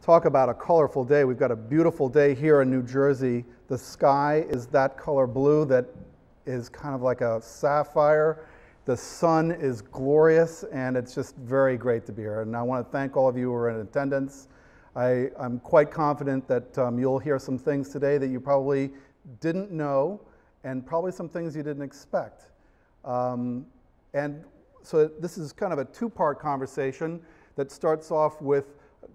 Talk about a colorful day. We've got a beautiful day here in New Jersey. The sky is that color blue that is kind of like a sapphire. The sun is glorious, and it's just very great to be here. And I want to thank all of you who are in attendance. I'm quite confident that you'll hear some things today that you probably didn't know, and probably some things you didn't expect. And so this is kind of a two-part conversation that starts off with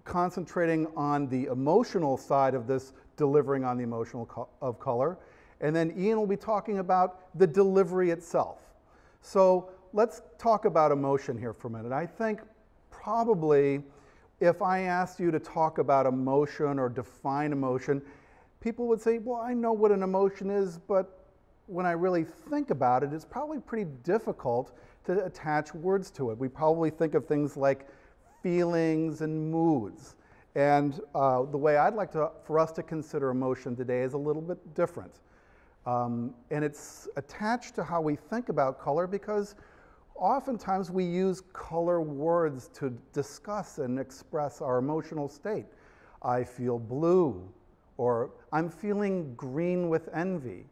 concentrating on the emotional side of this, delivering on the emotional of color. And then Ian will be talking about the delivery itself. So let's talk about emotion here for a minute. I think probably if I asked you to talk about emotion or define emotion, people would say, well, I know what an emotion is, but when I really think about it, it's probably pretty difficult to attach words to it. We probably think of things like feelings and moods. And the way I'd like for us to consider emotion today is a little bit different. And it's attached to how we think about color because oftentimes we use color words to discuss and express our emotional state. I feel blue, or I'm feeling green with envy,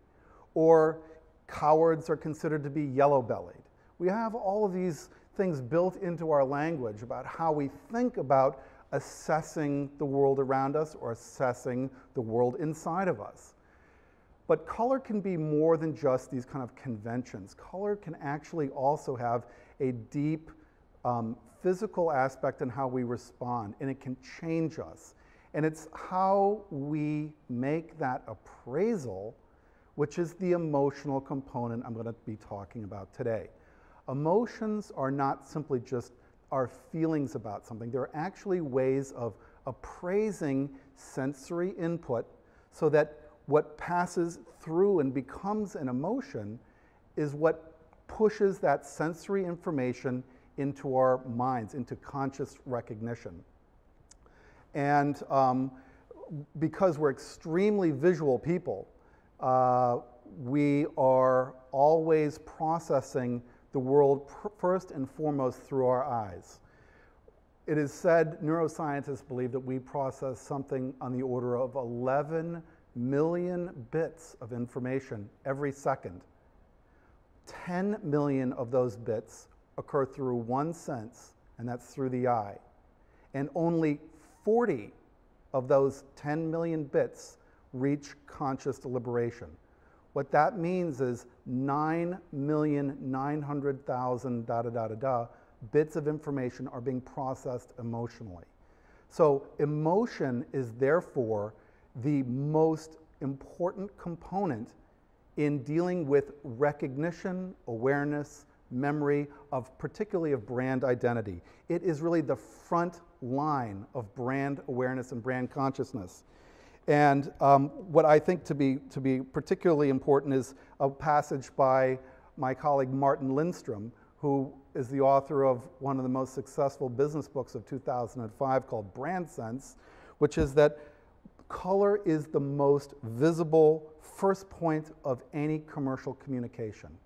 or cowards are considered to be yellow-bellied. We have all of these things built into our language about how we think about assessing the world around us or assessing the world inside of us. But color can be more than just these kind of conventions. Color can actually also have a deep physical aspect in how we respond, and it can change us. And it's how we make that appraisal, which is the emotional component I'm going to be talking about today. Emotions are not simply just our feelings about something. They're actually ways of appraising sensory input so that what passes through and becomes an emotion is what pushes that sensory information into our minds, into conscious recognition. And because we're extremely visual people, we are always processing the world first and foremost through our eyes. It is said, neuroscientists believe that we process something on the order of 11 million bits of information every second. 10 million of those bits occur through one sense, and that's through the eye. And only 40 of those 10 million bits reach conscious deliberation. What that means is 9,900,000 bits of information are being processed emotionally. So emotion is therefore the most important component in dealing with recognition, awareness, memory, particularly of brand identity. It is really the front line of brand awareness and brand consciousness. And what I think to be particularly important is a passage by my colleague Martin Lindstrom, who is the author of one of the most successful business books of 2005 called Brand Sense, which is that color is the most visible first point of any commercial communication.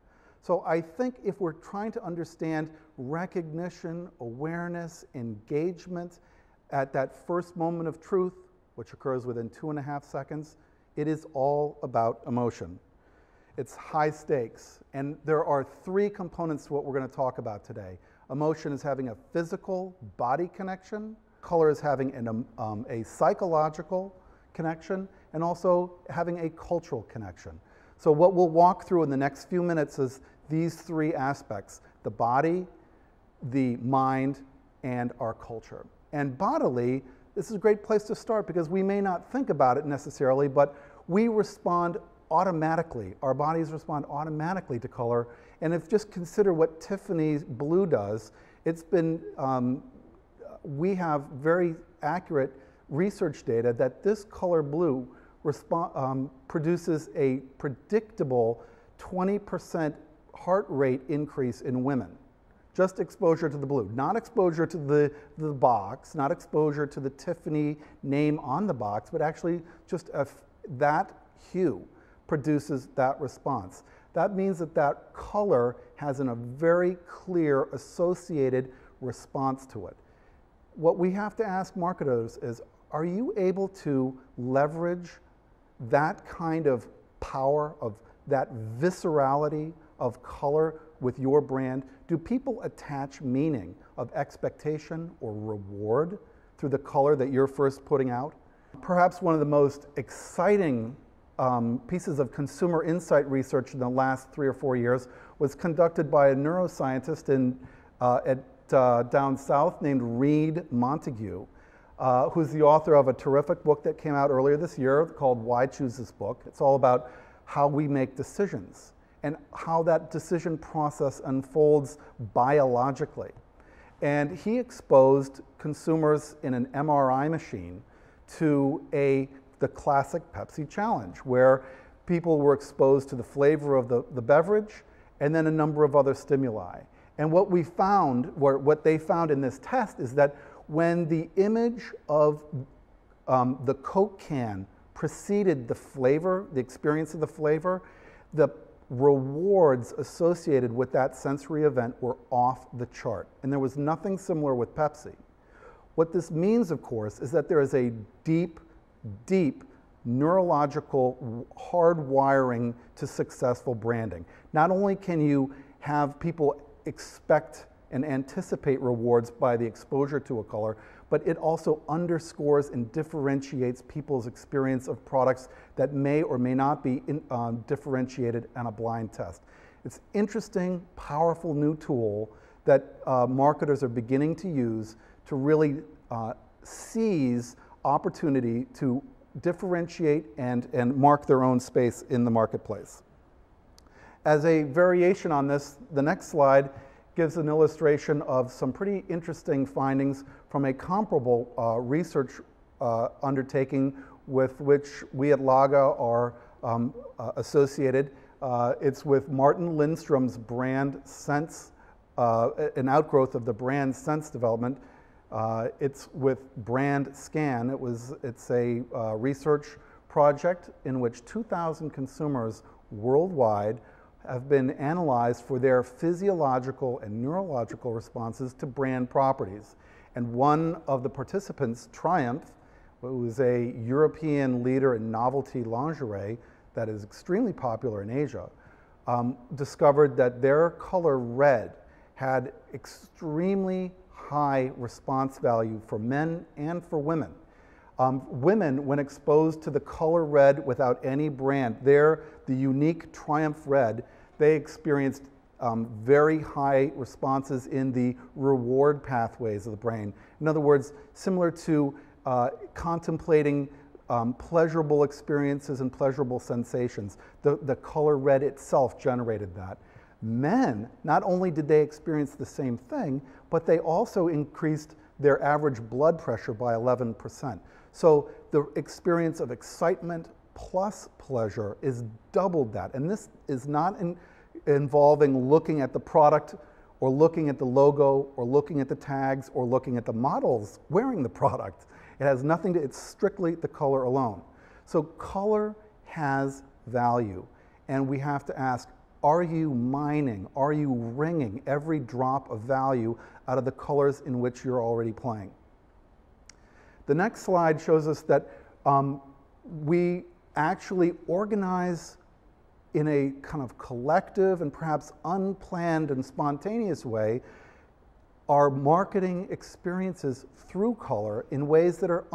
So I think if we're trying to understand recognition, awareness, engagement at that first moment of truth, which occurs within 2.5 seconds, it is all about emotion. It's high stakes, and there are 3 components to what we're going to talk about today. Emotion is having a physical body connection, color is having a psychological connection, and also having a cultural connection. So what we'll walk through in the next few minutes is these 3 aspects: the body, the mind, and our culture. And bodily, this is a great place to start because we may not think about it necessarily, but we respond automatically. Our bodies respond automatically to color. And if just consider what Tiffany's blue does, it's been, we have very accurate research data that this color blue produces a predictable 20% heart rate increase in women. Just exposure to the blue, not exposure to the box, not exposure to the Tiffany name on the box, but actually just that hue produces that response. That means that that color has a very clear associated response to it. what we have to ask marketers is, are you able to leverage that kind of power, of that viscerality of color with your brand? Do people attach meaning of expectation or reward through the color that you're first putting out? Perhaps one of the most exciting pieces of consumer insight research in the last 3 or 4 years was conducted by a neuroscientist down south named Reed Montague, who's the author of a terrific book that came out earlier this year called Why Choose This Book. It's all about how we make decisions and how that decision process unfolds biologically. And he exposed consumers in an MRI machine to the classic Pepsi challenge, where people were exposed to the flavor of the beverage and then a number of other stimuli. And what we found, or what they found in this test, is that when the image of the Coke can preceded the flavor, the experience of the flavor, the rewards associated with that sensory event were off the chart. And there was nothing similar with Pepsi. What this means, of course, is that there is a deep, deep neurological hardwiring to successful branding. Not only can you have people expect and anticipate rewards by the exposure to a color, but it also underscores and differentiates people's experience of products that may or may not be differentiated on a blind test. It's an interesting, powerful new tool that marketers are beginning to use to really seize opportunity to differentiate and mark their own space in the marketplace. As a variation on this, the next slide gives an illustration of some pretty interesting findings from a comparable research undertaking with which we at Laga are associated. It's with Martin Lindstrom's brand Sense, an outgrowth of the brand Sense development. It's with Brand Scan. It's a research project in which 2,000 consumers worldwide have been analyzed for their physiological and neurological responses to brand properties. And one of the participants, Triumph, who is a European leader in novelty lingerie that is extremely popular in Asia, discovered that their color red had extremely high response value for men and for women. Women, when exposed to the color red without any brand, the unique Triumph red, they experienced very high responses in the reward pathways of the brain. In other words, similar to contemplating pleasurable experiences and pleasurable sensations. The color red itself generated that. Men, not only did they experience the same thing, but they also increased their average blood pressure by 11%. So the experience of excitement plus pleasure is doubled that. And this is not involving looking at the product or looking at the logo or looking at the tags or looking at the models wearing the product. It has nothing to, it's strictly the color alone. So color has value, and we have to ask, are you mining, are you wringing every drop of value out of the colors in which you're already playing? The next slide shows us that we actually organize in a kind of collective and perhaps unplanned and spontaneous way our marketing experiences through color in ways that are